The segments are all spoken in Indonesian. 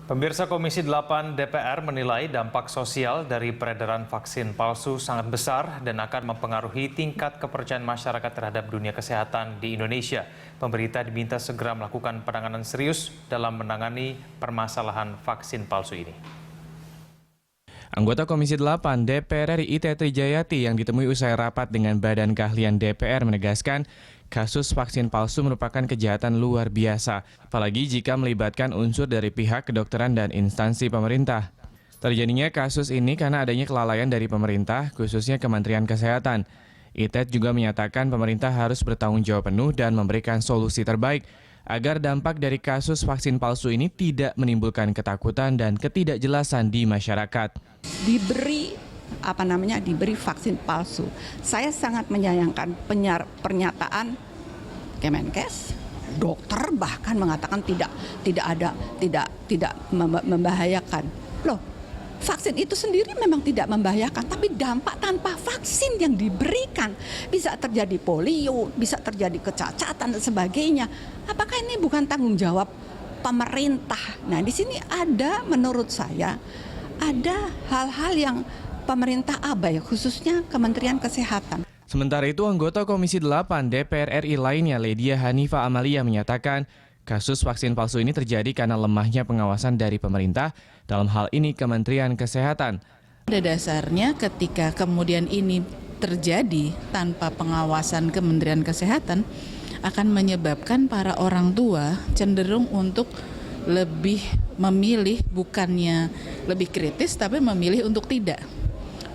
Pemirsa Komisi 8 DPR menilai dampak sosial dari peredaran vaksin palsu sangat besar dan akan mempengaruhi tingkat kepercayaan masyarakat terhadap dunia kesehatan di Indonesia. Pemerintah diminta segera melakukan penanganan serius dalam menangani permasalahan vaksin palsu ini. Anggota Komisi 8 DPR RI Ita Trijayati yang ditemui usai rapat dengan Badan Keahlian DPR menegaskan kasus vaksin palsu merupakan kejahatan luar biasa, apalagi jika melibatkan unsur dari pihak kedokteran dan instansi pemerintah. Terjadinya kasus ini karena adanya kelalaian dari pemerintah, khususnya Kementerian Kesehatan. Itet juga menyatakan pemerintah harus bertanggung jawab penuh dan memberikan solusi terbaik agar dampak dari kasus vaksin palsu ini tidak menimbulkan ketakutan dan ketidakjelasan di masyarakat. Diberi vaksin palsu. Saya sangat menyayangkan pernyataan Kemenkes, dokter bahkan mengatakan tidak membahayakan. Loh, vaksin itu sendiri memang tidak membahayakan, tapi dampak tanpa vaksin yang diberikan bisa terjadi polio, bisa terjadi kecacatan dan sebagainya. Apakah ini bukan tanggung jawab pemerintah? Nah, di sini menurut saya ada hal-hal yang pemerintah abai, khususnya Kementerian Kesehatan. Sementara itu, anggota Komisi 8 DPR RI lainnya, Ledia Hanifa Amalia, menyatakan kasus vaksin palsu ini terjadi karena lemahnya pengawasan dari pemerintah, dalam hal ini Kementerian Kesehatan. Pada dasarnya ketika kemudian ini terjadi tanpa pengawasan Kementerian Kesehatan, akan menyebabkan para orang tua cenderung untuk lebih memilih, bukannya lebih kritis, tapi memilih untuk tidak.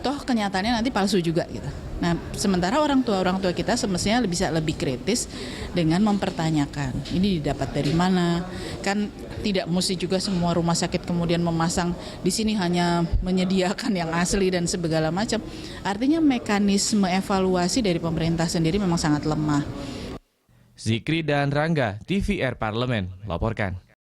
Toh kenyataannya nanti palsu juga gitu. Nah, sementara orang tua kita semestinya bisa lebih kritis dengan mempertanyakan ini didapat dari mana. Kan tidak mesti juga semua rumah sakit kemudian memasang di sini hanya menyediakan yang asli dan segala macam. Artinya mekanisme evaluasi dari pemerintah sendiri memang sangat lemah. Zikri dan Rangga, TVR Parlemen, laporkan.